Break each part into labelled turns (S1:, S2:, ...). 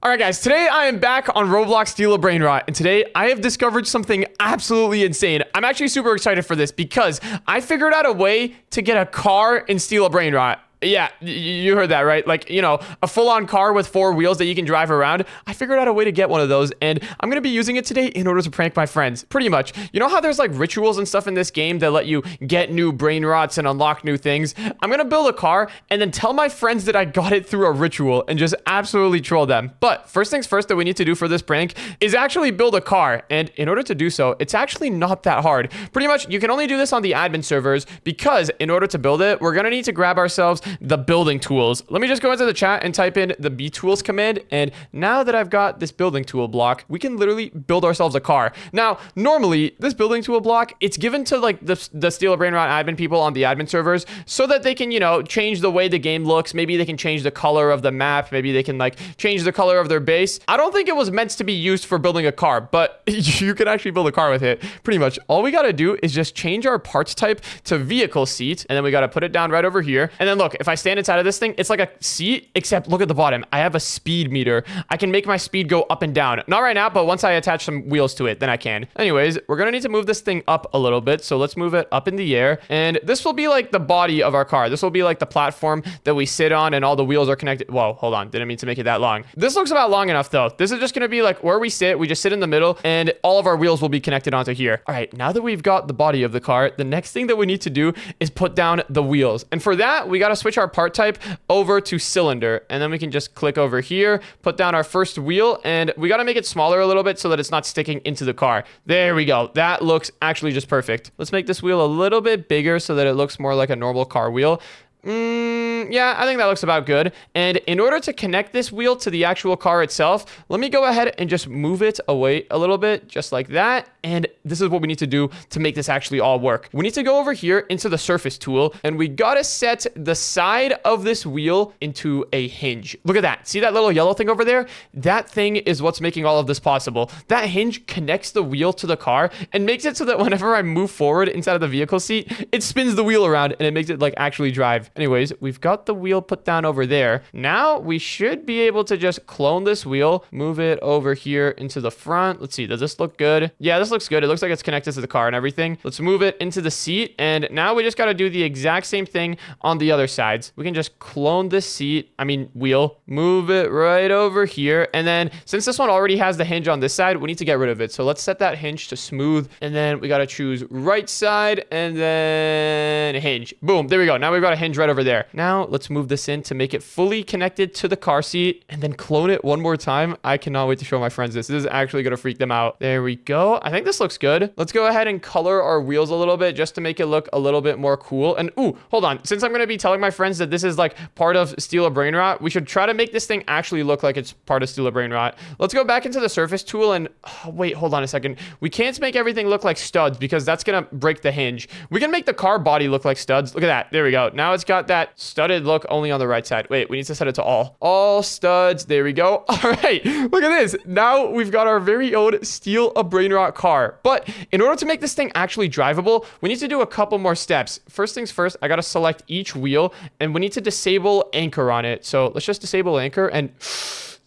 S1: All right, guys, today I am back on Roblox Steal a Brainrot, and today I have discovered something absolutely insane. I'm actually super excited for this because I figured out a way to get a car and steal a Brainrot. Yeah, you heard that, right? Like, you know, a full-on car with 4 wheels that you can drive around. I figured out a way to get one of those, and I'm going to be using it today in order to prank my friends. Pretty much. You know how there's, like, rituals and stuff in this game that let you get new Brainrots and unlock new things? I'm going to build a car and then tell my friends that I got it through a ritual and just absolutely troll them. But first things first that we need to do for this prank is actually build a car. And in order to do so, it's actually not that hard. Pretty much, you can only do this on the admin servers because in order to build it, we're going to need to grab ourselves the building tools. Let me just go into the chat and type in the B-tools command. And now that I've got this building tool block, we can literally build ourselves a car. Now, normally, this building tool block, it's given to like the Steal a Brainrot admin people on the admin servers so that they can, you know, change the way the game looks. Maybe they can change the color of the map. Maybe they can like change the color of their base. I don't think it was meant to be used for building a car, but you can actually build a car with it. Pretty much all we got to do is just change our parts type to vehicle seat. And then we got to put it down right over here. And then look, if I stand inside of this thing, it's like a seat, except look at the bottom. I have a speed meter. I can make my speed go up and down. Not right now, but once I attach some wheels to it, then I can. Anyways, we're gonna need to move this thing up a little bit. So let's move it up in the air. And this will be like the body of our car. This will be like the platform that we sit on and all the wheels are connected. Whoa, hold on. Didn't mean to make it that long. This looks about long enough though. This is just gonna be like where we sit. We just sit in the middle and all of our wheels will be connected onto here. All right, now that we've got the body of the car, the next thing that we need to do is put down the wheels. And for that, we gotta switch our part type over to cylinder, and then we can just click over here, put down our first wheel, and we got to make it smaller a little bit so that it's not sticking into the car. There we go. That looks actually just perfect. Let's make this wheel a little bit bigger so that it looks more like a normal car wheel. Yeah, I think that looks about good. And in order to connect this wheel to the actual car itself, let me go ahead and just move it away a little bit, just like that. And this is what we need to do to make this actually all work. We need to go over here into the surface tool, and we gotta set the side of this wheel into a hinge. Look at that. See that little yellow thing over there? That thing is what's making all of this possible. That hinge connects the wheel to the car and makes it so that whenever I move forward inside of the vehicle seat, it spins the wheel around and it makes it like actually drive. Anyways, we've got the wheel put down over there. Now we should be able to just clone this wheel, move it over here into the front. Let's see, does this look good? Yeah, this looks good. It looks like it's connected to the car and everything. Let's move it into the seat. And now we just got to do the exact same thing on the other sides. We can just clone this wheel, move it right over here. And then since this one already has the hinge on this side, we need to get rid of it. So let's set that hinge to smooth. And then we got to choose right side and then hinge. Boom, there we go. Now we've got a hinge right over there. Now let's move this in to make it fully connected to the car seat and then clone it one more time. I cannot wait to show my friends this. This is actually going to freak them out. There we go. I think this looks good. Let's go ahead and color our wheels a little bit just to make it look a little bit more cool. And ooh, hold on. Since I'm going to be telling my friends that this is like part of Steal a Brainrot, we should try to make this thing actually look like it's part of Steal a Brainrot. Let's go back into the surface tool and wait, hold on a second. We can't make everything look like studs because that's going to break the hinge. We can make the car body look like studs. Look at that. There we go. Now it's got that studded look only on the right side. Wait, we need to set it to all studs. There we go. All right, look at this. Now we've got our very own Steal a Brainrot car. But in order to make this thing actually drivable, we need to do a couple more steps. First things first, I got to select each wheel and we need to disable anchor on it. So let's just disable anchor and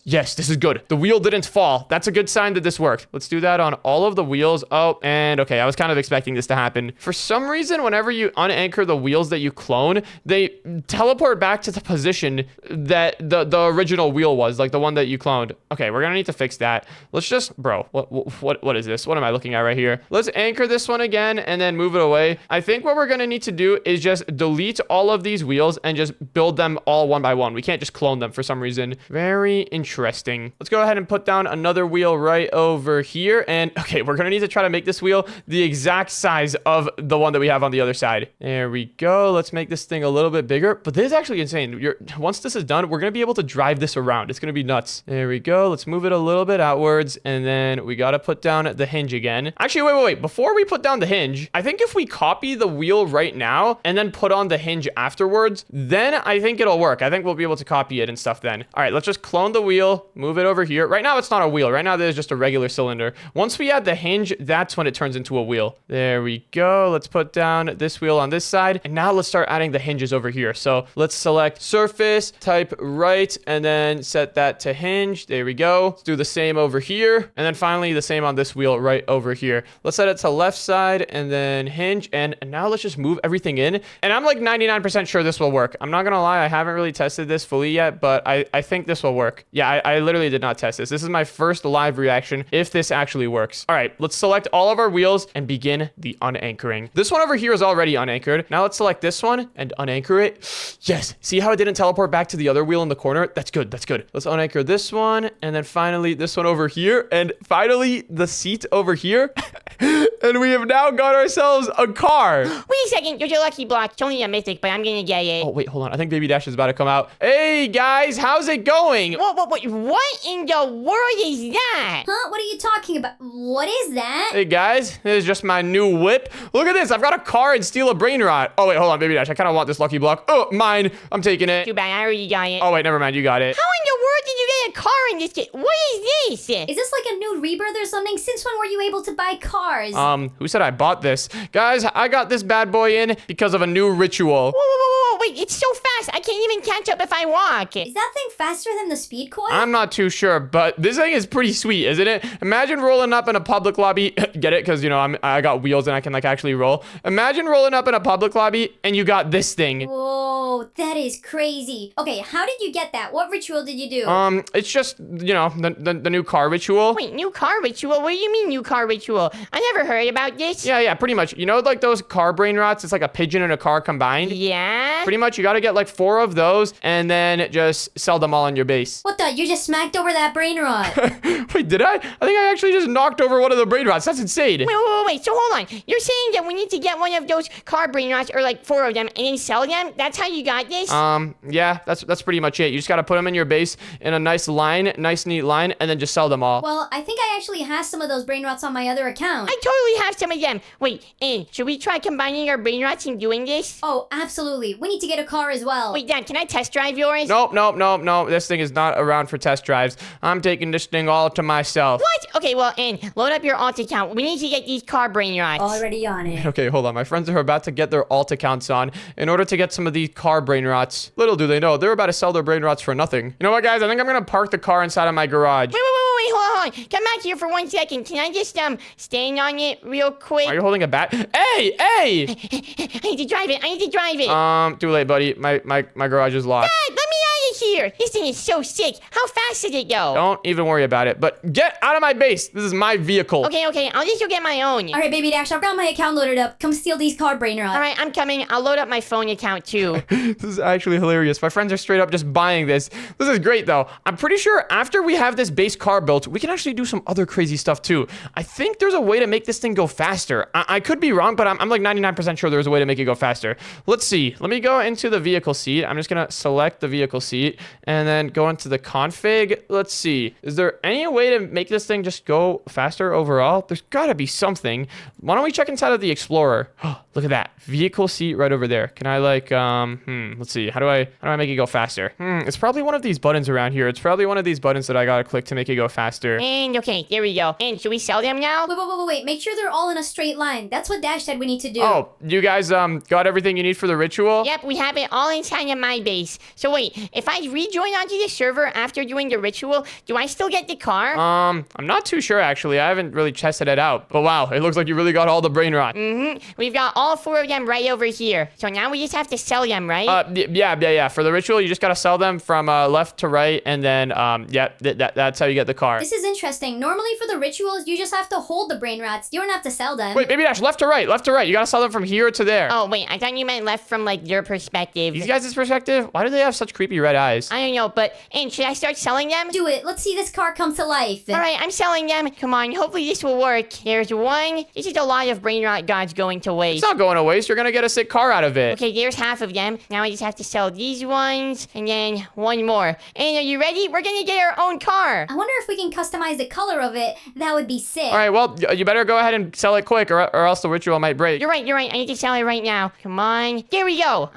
S1: yes, this is good. The wheel didn't fall. That's a good sign that this worked. Let's do that on all of the wheels. Oh, and okay, I was kind of expecting this to happen. For some reason, whenever you unanchor the wheels that you clone, they teleport back to the position that the original wheel was, like the one that you cloned. Okay, we're gonna need to fix that. Let's just, bro, what is this? What am I looking at right here? Let's anchor this one again and then move it away. I think what we're gonna need to do is just delete all of these wheels and just build them all one by one. We can't just clone them for some reason. Very interesting. Let's go ahead and put down another wheel right over here. And okay, we're gonna need to try to make this wheel the exact size of the one that we have on the other side. There we go. Let's make this thing a little bit bigger. But this is actually insane. Once this is done, we're gonna be able to drive this around. It's gonna be nuts. There we go. Let's move it a little bit outwards. And then we gotta put down the hinge again. Actually, wait. Before we put down the hinge, I think if we copy the wheel right now and then put on the hinge afterwards, then I think it'll work. I think we'll be able to copy it and stuff then. All right, let's just clone the wheel wheel, move it over here. Right now, it's not a wheel. Right now, there's just a regular cylinder. Once we add the hinge, that's when it turns into a wheel. There we go. Let's put down this wheel on this side. And now let's start adding the hinges over here. So let's select surface, type right, and then set that to hinge. There we go. Let's do the same over here. And then finally, the same on this wheel right over here. Let's set it to left side and then hinge. And now let's just move everything in. And I'm like 99% sure this will work. I'm not gonna lie, I haven't really tested this fully yet, but I think this will work. Yeah, I literally did not test this. This is my first live reaction if this actually works. All right, let's select all of our wheels and begin the unanchoring. This one over here is already unanchored. Now let's select this one and unanchor it. Yes, see how it didn't teleport back to the other wheel in the corner? That's good, that's good. Let's unanchor this one and then finally this one over here and finally the seat over here. And we have now got ourselves a car.
S2: Wait a second, there's a lucky block. It's only a mythic, but I'm gonna get it.
S1: Oh, wait, hold on. I think Baby Dash is about to come out. Hey, guys, how's it going?
S2: What in the world is that?
S3: Huh? What are you talking about? What is that?
S1: Hey, guys, this is just my new whip. Look at this. I've got a car and steal a Brainrot. Oh, wait, hold on, Baby Dash. I kind of want this lucky block. Oh, mine. I'm taking it.
S2: Too bad, I already got it.
S1: Oh, wait, never mind. You got it.
S2: How in the world did you get a car in this kit? What is this?
S3: Is this like a new rebirth or something? Since when were you able to buy cars?
S1: Who said I bought this? Guys, I got this bad boy in because of a new ritual.
S2: Whoa, wait, it's so fast. I can't even catch up if I walk.
S3: Is that thing faster than the speed coin?
S1: I'm not too sure, but this thing is pretty sweet, isn't it? Imagine rolling up in a public lobby. Get it? Because, you know, I got wheels and I can, like, actually roll. Imagine rolling up in a public lobby and you got this thing.
S3: Whoa, that is crazy. Okay, how did you get that? What ritual did you do?
S1: It's just, you know, the new car ritual.
S2: Wait, new car ritual? What do you mean new car ritual? I never heard about this.
S1: Yeah, pretty much. You know, like those car brain rots? It's like a pigeon and a car combined.
S2: Yeah?
S1: Pretty much, you got to get like 4 of those and then just sell them all on your base.
S3: What the? You just smacked over that brain rot.
S1: Wait, did I? I think I actually just knocked over one of the brain rots. That's insane.
S2: Wait. So hold on. You're saying that we need to get one of those car brain rots, or like 4 of them, and then sell them? That's how you got this?
S1: Yeah, that's pretty much it. You just got to put them in your base in a nice line, nice neat line, and then just sell them all.
S3: Well, I think I actually have some of those brain rots on my other account.
S2: I totally have some of them. Wait, should we try combining our brain rots and doing this?
S3: Oh, absolutely. We need to get a car as well.
S2: Wait, Dad, can I test drive yours?
S1: Nope. This thing is not around for test drives. I'm taking this thing all to myself.
S2: What? Okay, well, load up your alt account. We need to get these car brain rots.
S3: Already on it.
S1: Okay, hold on. My friends are about to get their alt accounts on in order to get some of these car brain rots. Little do they know, they're about to sell their brain rots for nothing. You know what, guys? I think I'm going to park the car inside of my garage.
S2: Wait, hold on. Come back here for 1 second. Can I just, stand on it real quick?
S1: Are you holding a bat? Hey!
S2: I need to drive it.
S1: Too late, buddy. My garage is locked.
S2: Dad, let me out of here. This thing is so sick. How fast did it go?
S1: Don't even worry about it. But get out of my base. This is my vehicle.
S2: Okay. I'll just go get my own.
S3: All right, Baby Dash, I've got my account loaded up. Come steal these car brain rots.
S2: All right, I'm coming. I'll load up my phone account, too.
S1: This is actually hilarious. My friends are straight up just buying this. This is great, though. I'm pretty sure after we have this base car built, we can actually do some other crazy stuff, too. I think there's a way to make this thing go faster. I could be wrong, but I'm like 99% sure there's a way to make it go faster. Let's see. Let me go into the vehicle seat. I'm just going to select the vehicle seat and then go into the config. Let's see. Is there any way to make this thing just go faster overall? There's got to be something. Why don't we check inside of the Explorer? Look at that. Vehicle seat right over there. Can I like, let's see. How do I make it go faster? It's probably one of these buttons around here. It's probably one of these buttons that I got to click to make it go faster.
S2: And okay, there we go. And should we sell them now?
S3: Wait. Make sure they're all in a straight line. That's what Dash said we need to do.
S1: Oh, you guys got everything you need for the ritual?
S2: Yep, we have it all inside of my base. So wait, if I rejoin onto the server after doing the ritual, do I still get the car?
S1: I'm not too sure actually. I haven't really tested it out. But wow, it looks like you really got all the brain rot.
S2: We've got all 4 of them right over here. So now we just have to sell them, right?
S1: Yeah. For the ritual, you just gotta sell them from left to right, and then that's how you get the car.
S3: This is interesting. Normally for the rituals, you just have to hold the brain rots. You don't have to sell them.
S1: Wait, Baby Dash, left to right. You gotta sell them from here to there.
S2: Oh, wait, I thought you meant left from, like, your perspective.
S1: These guys' perspective? Why do they have such creepy red eyes?
S2: I don't know, but, should I start selling them?
S3: Do it. Let's see this car come to life.
S2: All right, I'm selling them. Come on, hopefully this will work. There's 1. This is a lot of brain rot gods going to waste.
S1: It's not going to waste. You're gonna get a sick car out of it.
S2: Okay, there's half of them. Now I just have to sell these ones, and then 1 more. And are you ready? We're gonna get our own car.
S3: I wonder if we can customize the color of it. That would be sick.
S1: All right, well, you better go ahead and sell it quick, or else the ritual might break.
S2: You're right. I need to sell it right now. Come on. There we go.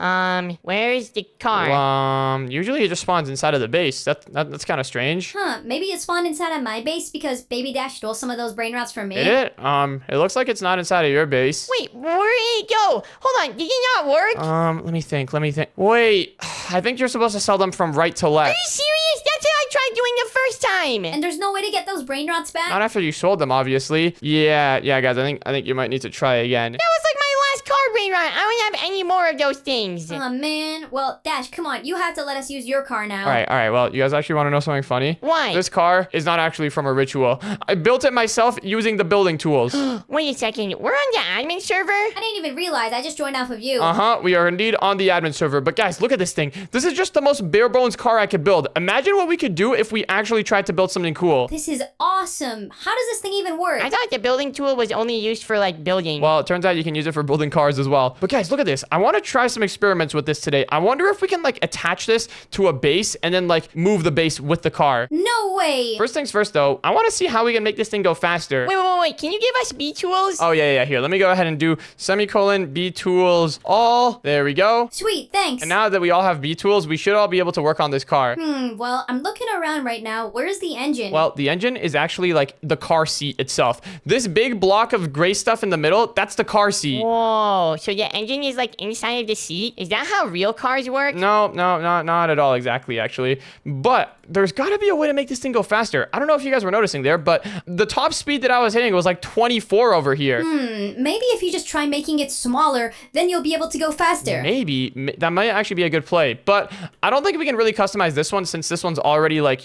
S2: Where's the car?
S1: Usually it just spawns inside of the base. That's kind of strange.
S3: Huh, maybe it spawned inside of my base because Baby Dash stole some of those brain rots from me.
S1: Did it? It looks like it's not inside of your base.
S2: Wait, where did it go? Hold on, did it not work?
S1: Let me think. Wait, I think you're supposed to sell them from right to
S2: Are
S1: left.
S2: you serious? That's what I tried doing the first time.
S3: And there's no way to get those brain rots back?
S1: Not after you sold them, obviously. Yeah, guys, I think you might need to try again.
S2: That was like my last car, Brainrot. I don't have any more of those things.
S3: Oh man, well, Dash, come on, you have to let us use your car now.
S1: All right. Well, you guys actually want to know something funny?
S2: Why?
S1: This car is not actually from a ritual. I built it myself using the building tools.
S2: Wait a second, we're on the admin server?
S3: I didn't even realize, I just joined off of you.
S1: We are indeed on the admin server. But guys, look at this thing. This is just the most bare bones car I could build. Imagine what we could do if we actually tried to build something cool.
S3: This is awesome. How does this thing even work?
S2: I thought the building tool was only used for like building.
S1: Well, it turns out you can use it for building cars as well. But guys, look at this. I want to try some experiments with this today. I wonder if we can like attach this to a base and then like move the base with the car.
S3: No way.
S1: First things first though, I want to see how we can make this thing go faster.
S2: Wait, can you give us B tools?
S1: Oh, yeah. Here, let me go ahead and do semicolon B tools all. There we go.
S3: Sweet, thanks.
S1: And now that we all have B tools, we should all be able to work on this car.
S3: Well, I'm looking around right now. Where's the engine?
S1: Well, the engine is actually like the car seat itself. This big block of gray stuff in the middle, that's the car seat.
S2: Whoa, so the engine is like inside of the seat? Is that how real cars work?
S1: No, not at all exactly, actually. But there's got to be a way to make this thing go faster. I don't know if you guys were noticing there, but the top speed that I was hitting was like 24 over here.
S3: Maybe if you just try making it smaller, then you'll be able to go faster.
S1: Maybe. That might actually be a good play. But I don't think we can really customize this one since this one's already like,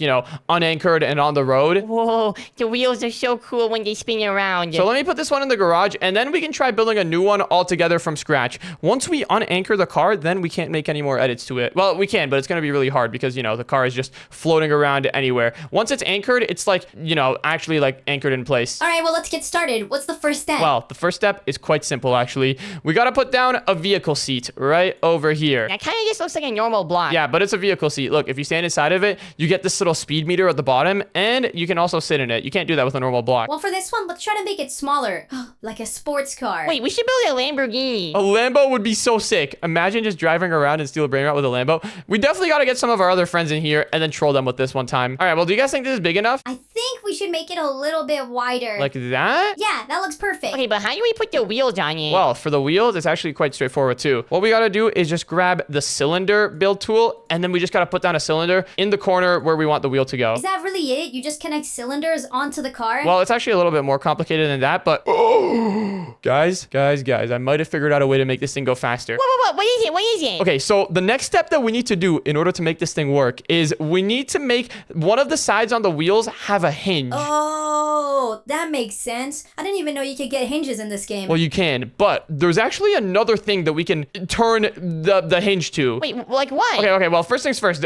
S1: unanchored and on the road.
S2: Whoa, the wheels are so cool when they spin around.
S1: So let me put this one in the garage and then we can try building a new one altogether from scratch. Once we unanchor the car, then we can't make any more edits to it. Well, we can, but it's going to be really hard because, the car is just floating around anywhere. Once it's anchored, it's like, actually like anchored in place.
S3: All right, well, let's get started. What's the first step?
S1: Well, the first step is quite simple, actually. We got to put down a vehicle seat right over here.
S2: That kind of just looks like a normal block.
S1: Yeah, but it's a vehicle seat. Look, if you stand inside of it, you get this little speed meter at the bottom, and you can also sit in it. You can't do that with a normal block.
S3: Well, for this one, let's try to make it smaller. Like a sports car.
S2: Wait, we should build a Lamborghini.
S1: A Lambo would be so sick. Imagine just driving around and steal a Brainrot with a Lambo. We definitely got to get some of our other friends in here and then troll them with this one time. All right, well, do you guys think this is big enough?
S3: I think we should make it a little bit wider.
S1: Like that?
S3: Yeah, that looks perfect.
S2: Okay, but how do we put the wheels on it?
S1: Well, for the wheels, it's actually quite straightforward too. What we got to do is just grab the cylinder build tool, and then we just got to put down a cylinder in the corner where we want the wheel to go.
S3: Is that really it? You just connect cylinders onto the car?
S1: Well, it's actually a little bit more complicated than that, but guys, I might have figured out a way to make this thing go faster.
S2: What is it?
S1: Okay, so the next step that we need to do in order to make this thing work is we need to make one of the sides on the wheels have a hinge.
S3: Oh, that makes sense. I didn't even know you could get hinges in this game.
S1: Well, you can, but there's actually another thing that we can turn the hinge to.
S2: Wait, like what?
S1: Okay, well, first things first.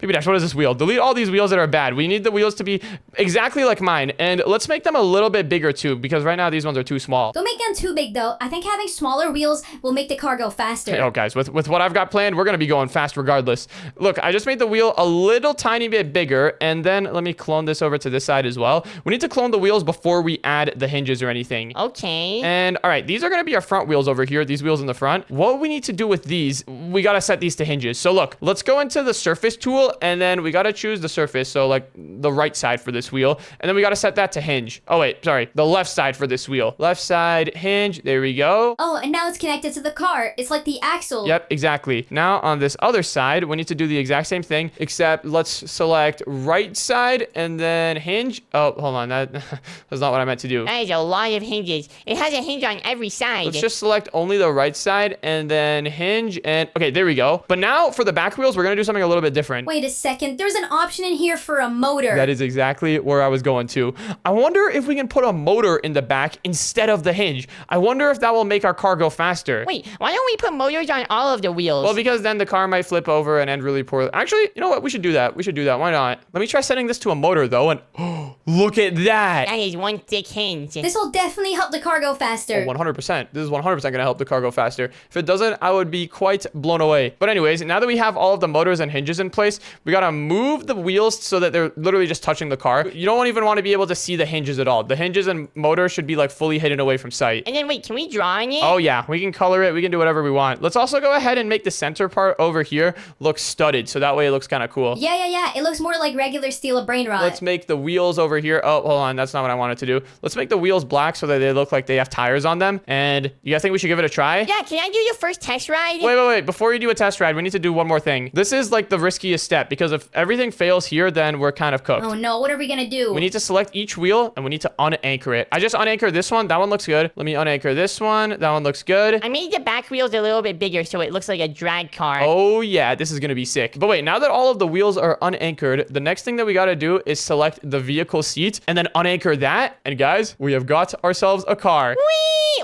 S1: Baby Dash, what is this wheel? Delete all these wheels that are bad. We need the wheels to be exactly like mine, and let's make them a little bit bigger too, because right now these ones are too small.
S3: Don't make them too big though. I think having smaller wheels will make the car go faster.
S1: Okay, oh, guys, with what I've got planned, we're gonna be going fast regardless. Look, I just made the wheel a little tiny bit bigger, and then let me clone this over to this side as well. We need to clone the wheels before we add the hinges or anything.
S2: Okay.
S1: And all right, these are gonna be our front wheels over here, these wheels in the front. What we need to do with these, we gotta set these to hinges. So look, let's go into the surface tool, and then we gotta choose the surface, so like the right side for this wheel, and then we gotta set that to hinge. Oh wait, sorry, the left side for this wheel. Left side hinge, there we go.
S3: Oh, and now it's connected to the car. It's like the axle.
S1: Yep, exactly. Now on this other side, we need to do the exact same thing, except let's select right side and then hinge. Oh, hold on, that's not what I meant to do.
S2: That is a lot of hinges. It has a hinge on every side.
S1: Let's just select only the right side and then hinge and okay, there we go. But now for the back wheels, we're gonna do something a little bit different.
S3: Wait a second. There's an option in here for a motor.
S1: That is exactly where I was going to. I wonder if we can put a motor in the back instead of the hinge. I wonder if that will make our car go faster.
S2: Wait, why don't we put motors on all of the wheels?
S1: Well, because then the car might flip over and end really poorly. Actually, you know what? We should do that. Why not? Let me try setting this to a motor though. And Look at that.
S2: That is one thick hinge.
S3: This will definitely help the car go faster.
S1: 100%. This is 100% going to help the car go faster. If it doesn't, I would be quite blown away. But anyways, now that we have all of the motors and hinges in place, we got to move the wheels so that they're literally just touching the car. You don't even want to be able to see the hinges at all. The hinges and motor should be like fully hidden away from sight.
S2: And then wait, can we draw on it?
S1: Oh yeah, we can color it. We can do whatever we want. Let's also go ahead and make the center part over here look studded. So that way it looks kind of cool.
S3: Yeah. It looks more like regular steel Brainrot.
S1: Let's make the wheels over here. Oh, hold on. That's not what I wanted to do. Let's make the wheels black so that they look like they have tires on them. And you guys think we should give it a try?
S2: Yeah, can I do your first test ride?
S1: Wait. Before you do a test ride, we need to do one more thing. This is like the riskiest step because if everything fails here, then we're kind of cooked.
S3: Oh no, what are we gonna do?
S1: We need to select each wheel and we need to unanchor it. I just unanchored this one. That one looks good. Let me unanchor this one. That one looks good.
S2: I made the back wheels a little bit bigger so it looks like a drag car.
S1: Oh yeah, this is gonna be sick. But wait, now that all of the wheels are unanchored, the next thing that we gotta do is select the vehicle seat and then unanchor that. And guys, we have got ourselves a car.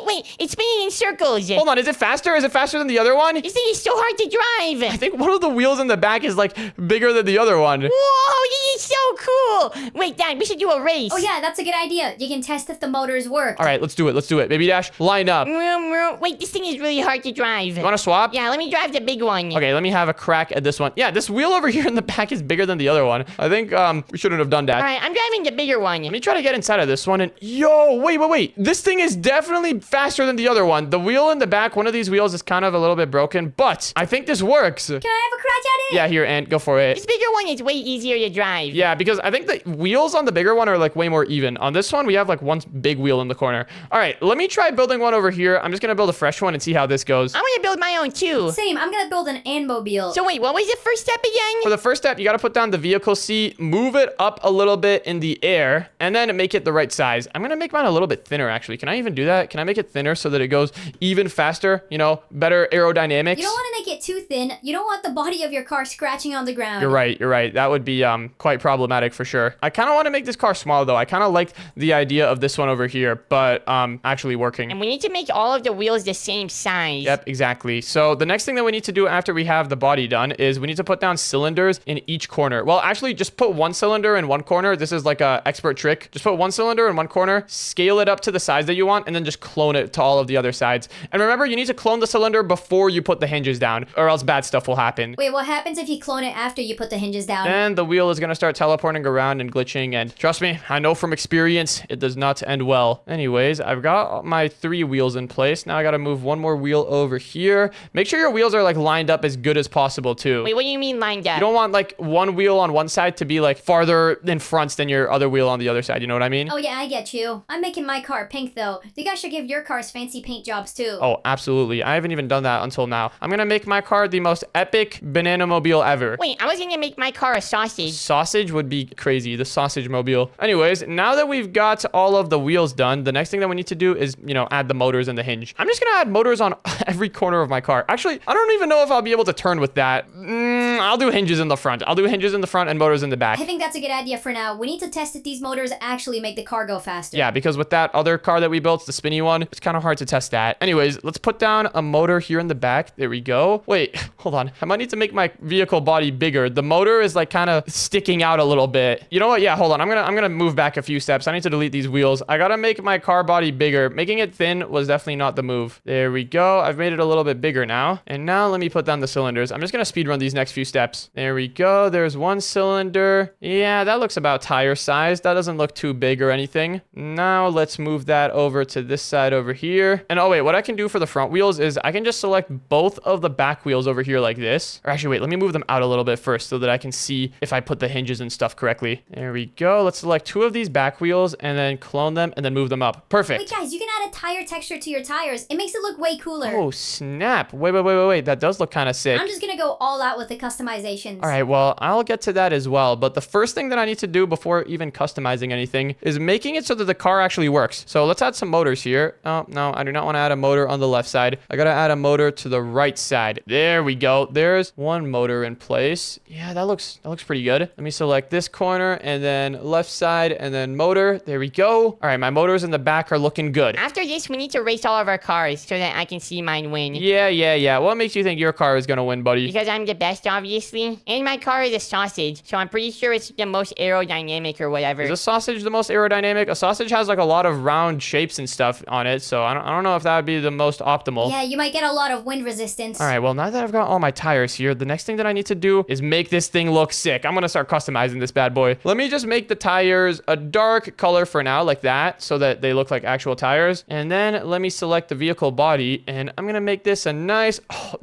S2: Wait, it's spinning in circles.
S1: Hold on, is it faster? Is it faster than the other one?
S2: This thing is so hard to drive.
S1: I think one of the wheels in the back is like bigger than the other one.
S2: Whoa, this is so cool. Wait, Dad, we should do a race.
S3: Oh yeah, that's a good idea. You can test if the motors work.
S1: All right, let's do it. Baby Dash, line up. You
S2: Wait, this thing is really hard to drive.
S1: wanna swap?
S2: Yeah, let me drive the big one.
S1: Okay, let me have a crack at this one. Yeah, this wheel over here in the back is bigger than the other one. I think we shouldn't have done that.
S2: All right, I'm driving the bigger one.
S1: Let me try to get inside of this one and yo, wait. This thing is definitely faster than the other one. The wheel in the back, one of these wheels is kind of a little bit broken, but I think this works.
S3: Can I have a crack at it?
S1: Yeah, here, Ant, go for
S2: This
S1: it.
S2: bigger one is way easier to drive.
S1: Yeah, because I think the wheels on the bigger one are like way more even. On this one, we have like one big wheel in the corner. All right, let me try building one over here. I'm just gonna build a fresh one and see how this goes.
S2: I'm gonna build my own too.
S3: Same, I'm gonna build an Anmobile.
S2: So wait, what was the first step again?
S1: For the first step, you gotta put down the vehicle seat, move it up a little bit in the air, and then make it the right size. I'm gonna make mine a little bit thinner, actually. Can I even do that? Can I make it thinner so that it goes even faster? You know, better aerodynamics?
S3: You don't want to make it too thin. You don't want the body of your car scratching on the ground.
S1: You're right. That would be quite problematic for sure. I kind of want to make this car small, though. I kind of liked the idea of this one over here, but actually working.
S2: And we need to make all of the wheels the same size.
S1: Yep, exactly. So the next thing that we need to do after we have the body done is we need to put down cylinders in each corner. Well, actually, just put one cylinder in one corner. This is like a expert trick. Just put one cylinder in one corner, scale it up to the size that you want, and then just clone it to all of the other sides. And remember, you need to clone the cylinder before you put the hinges down, or else bad stuff will happen.
S3: Wait, what happens if you clone it after you put the hinges down?
S1: Then the wheel is going to start teleporting around and glitching, and trust me, I know from experience, it does not end well. Anyways, I've got my 3 wheels in place. Now I got to move one more wheel over here. Make sure your wheels are like lined up as good as possible too.
S2: Wait, what do you mean lined up?
S1: You don't want like one wheel on one side to be like farther in front than your other wheel on the other side. You know what I mean?
S3: Oh yeah, I get you. I'm making my car pink though. You guys should give your cars fancy paint jobs too.
S1: Oh, absolutely. I haven't even done that until now. I'm going to make my car the most epic banana mobile ever.
S2: Wait, I was gonna make my car a sausage.
S1: Sausage would be crazy, the sausage mobile. Anyways, now that we've got all of the wheels done, the next thing that we need to do is, add the motors and the hinge. I'm just gonna add motors on every corner of my car. Actually, I don't even know if I'll be able to turn with that. I'll do hinges in the front. I'll do hinges in the front and motors in the back.
S3: I think that's a good idea for now. We need to test if these motors actually make the car go faster.
S1: Yeah, because with that other car that we built, the spinny one, it's kind of hard to test that. Anyways, let's put down a motor here in the back. There we go. Wait, hold on. I might need to make my vehicle body bigger. The motor is like kind of sticking out a little bit. You know what? Yeah, hold on. I'm gonna move back a few steps. I need to delete these wheels. I gotta make my car body bigger. Making it thin was definitely not the move. There we go. I've made it a little bit bigger now. And now let me put down the cylinders. I'm just gonna speed run these next few steps. There we go. There's one cylinder. Yeah, that looks about tire size. That doesn't look too big or anything. Now let's move that over to this side over here. And oh wait, what I can do for the front wheels is I can just select both of the back wheels over here like this. Or actually, wait, let me move them out a little bit first so that I can see if I put the hinges and stuff correctly. There we go. Let's select 2 of these back wheels and then clone them and then move them up. Perfect.
S3: Wait guys, you can add a tire texture to your tires. It makes it look way cooler.
S1: Oh, snap. Wait. That does look kind of sick.
S3: I'm just gonna go all out with the customizations.
S1: All right, well, I'll get to that as well. But the first thing that I need to do before even customizing anything is making it so that the car actually works. So let's add some motors here. Oh, no, I do not want to add a motor on the left side. I got to add a motor to the right side. There we go. There's one motor in place. Yeah, that looks pretty good. Let me select this corner and then left side and then motor. There we go. All right, my motors in the back are looking good.
S2: After this, we need to race all of our cars so that I can see mine win.
S1: Yeah. What makes you think your car is going to win, buddy?
S2: Because I'm the best, obviously. obviously. And my car is a sausage, so I'm pretty sure it's the most aerodynamic or whatever.
S1: Is a sausage the most aerodynamic? A sausage has like a lot of round shapes and stuff on it, so I don't know if that would be the most optimal.
S3: Yeah, you might get a lot of wind resistance.
S1: All right, well, now that I've got all my tires here, the next thing that I need to do is make this thing look sick. I'm gonna start customizing this bad boy. Let me just make the tires a dark color for now, like that, so that they look like actual tires. And then let me select the vehicle body, and I'm gonna make this a nice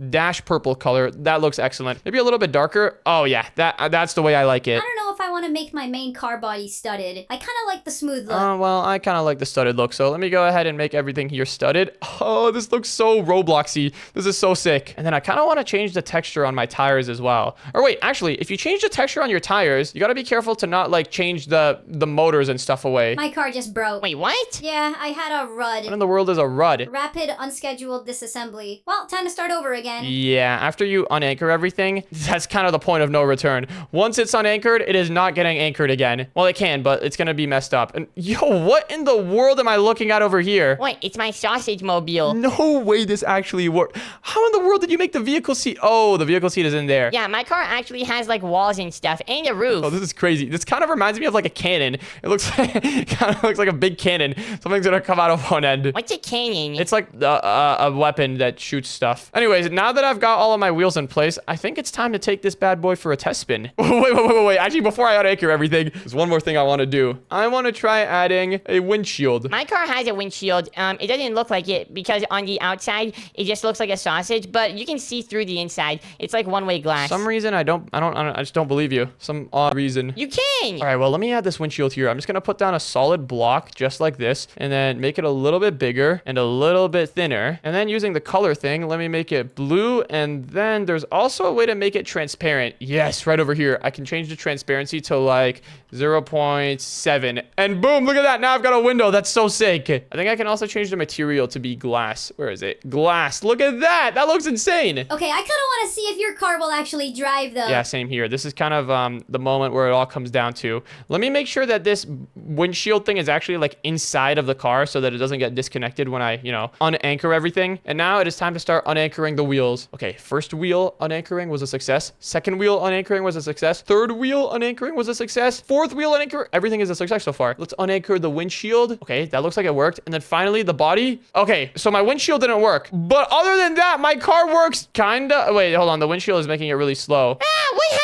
S1: dash purple color. That looks excellent. Maybe a little bit darker. Oh yeah, that's the way I like
S3: I
S1: it.
S3: don't know if I want to make my main car body studded. I kind of like the smooth look.
S1: Well, I kind of like the studded look, so let me go ahead and make everything here studded. Oh, this looks so Robloxy. This is so sick. And then I kind of want to change the texture on my tires as well. Or wait, actually, if you change the texture on your tires, you got to be careful to not like change the motors and stuff away.
S3: My car just broke.
S2: Wait, what?
S3: Yeah, I had a
S1: What in
S3: RUD.
S1: the world is a RUD?
S3: Rapid unscheduled disassembly. Well, time to start over again.
S1: Yeah, after you unanchor everything, that's kind of the point of no return. Once it's unanchored, it is not getting anchored again. Well, it can, but it's gonna be messed up. And yo, what in the world am I looking at over here?
S2: What? It's my sausage mobile.
S1: No way this actually worked. How in the world did you make the vehicle seat? Oh, the vehicle seat is in there.
S2: Yeah, my car actually has like walls and stuff and a roof.
S1: Oh, this is crazy. This kind of reminds me of like a cannon. It looks like, kind of looks like a big cannon. Something's gonna come out of one end.
S2: What's a cannon?
S1: It's like a weapon that shoots stuff. Anyways, now that I've got all of my wheels in place, I think it's time to take this bad boy for a test spin. Wait. Actually, before I unanchor everything, there's one more thing I want to do. I want to try adding a windshield.
S2: My car has a windshield. It doesn't look like it because on the outside it just looks like a sausage, but you can see through the inside. It's like one-way glass.
S1: Some reason I just don't believe you. Some odd reason.
S2: You can.
S1: All right, well, let me add this windshield here. I'm just gonna put down a solid block just like this, and then make it a little bit bigger and a little bit thinner. And then using the color thing, let me make it blue, and then there's also a way to make it transparent. Yes, right over here. I can change the transparency to like 0.7, and boom, look at that. Now I've got a window. That's so sick. I think I can also change the material to be glass. Where is it? Glass. Look at that. That looks insane.
S3: Okay, I kind of want to see if your car will actually drive though.
S1: Yeah, same here. This is kind of the moment where it all comes down to. Let me make sure that this windshield thing is actually like inside of the car so that it doesn't get disconnected when I, unanchor everything. And now it is time to start unanchoring the wheels. Okay, first wheel unanchoring was a success. Second wheel unanchoring was a success. Third wheel unanchoring was a success. Fourth wheel unanchor. Everything is a success so far. Let's unanchor the windshield. Okay, that looks like it worked. And then finally the body. Okay, so my windshield didn't work. But other than that, my car works kinda. Wait, hold on. The windshield is making it really slow.
S2: Ah, what happened?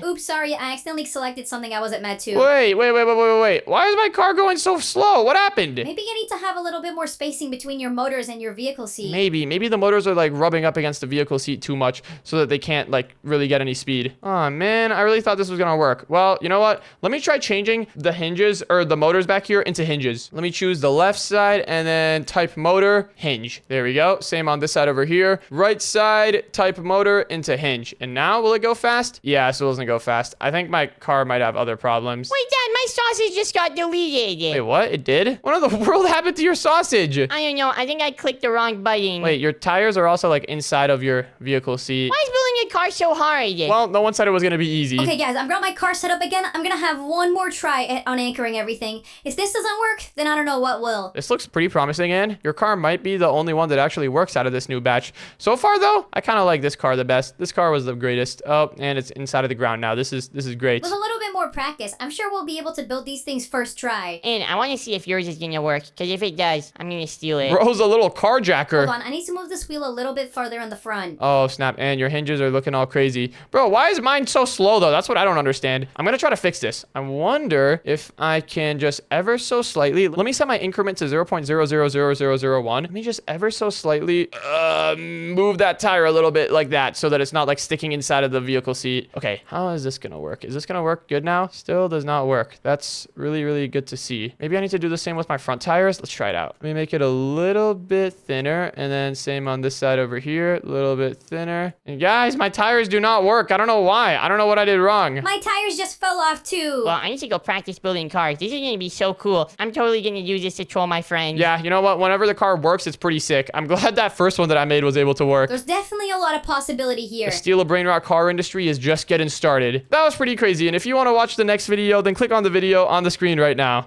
S3: Oops, sorry, I accidentally selected something I wasn't meant to.
S1: Wait. Why is my car going so slow? What happened?
S3: Maybe you need to have a little bit more spacing between your motors and your vehicle seat.
S1: Maybe the motors are like rubbing up against the vehicle seat too much so that they can't like really get any speed. Oh man, I really thought this was gonna work. Well, you know what? Let me try changing the hinges or the motors back here into hinges. Let me choose the left side and then type motor, hinge. There we go. Same on this side over here. Right side, type motor into hinge. And now will it go fast? Yeah, so it doesn't go fast. I think my car might have other problems.
S2: Wait, Dad, my sausage just got deleted.
S1: Wait, what? It did? What in the world happened to your sausage?
S2: I don't know. I think I clicked the wrong button.
S1: Wait, your tires are also like inside of your vehicle seat.
S2: Why is building a car so hard?
S1: Well, no one said it was gonna be easy.
S3: Okay, guys, I've got my car set up again. I'm gonna have one more try at unanchoring everything. If this doesn't work, then I don't know what will.
S1: This looks pretty promising, and your car might be the only one that actually works out of this new batch. So far, though, I kind of like this car the best. This car was the greatest. Oh, and it's inside of the ground now. This is great.
S3: With a little bit more practice, I'm sure we'll be able to build these things first try.
S2: And I want to see if yours is gonna work, because if it does, I'm gonna steal it.
S1: Bro's a little carjacker.
S3: Hold on, I need to move this wheel a little bit farther in the front.
S1: Oh, snap. And your hinges are looking all crazy. Bro, why is mine so slow, though? That's what I don't understand. I'm going to try to fix this. I wonder if I can just ever so slightly... Let me set my increment to 0.000001. Let me just ever so slightly move that tire a little bit like that so that it's not like sticking inside of the vehicle seat. Okay, how is this going to work? Is this going to work good now? Still does not work. That's really, really good to see. Maybe I need to do the same with my front tires. Let's try it out. Let me make it a little bit thinner, and then same on this side over here, a little bit thinner. And guys, my tires do not work. I don't know why. I don't know what I did wrong.
S3: My tires just fell off too.
S2: Well, I need to go practice building cars. This is gonna be so cool. I'm totally gonna use this to troll my friends.
S1: Yeah, you know what? Whenever the car works, it's pretty sick. I'm glad that first one that I made was able to work.
S3: There's definitely a lot of possibility here.
S1: The Steal a Brainrot car industry is just getting started. That was pretty crazy, and if you want to watch the next video, then click on the video on the screen right now.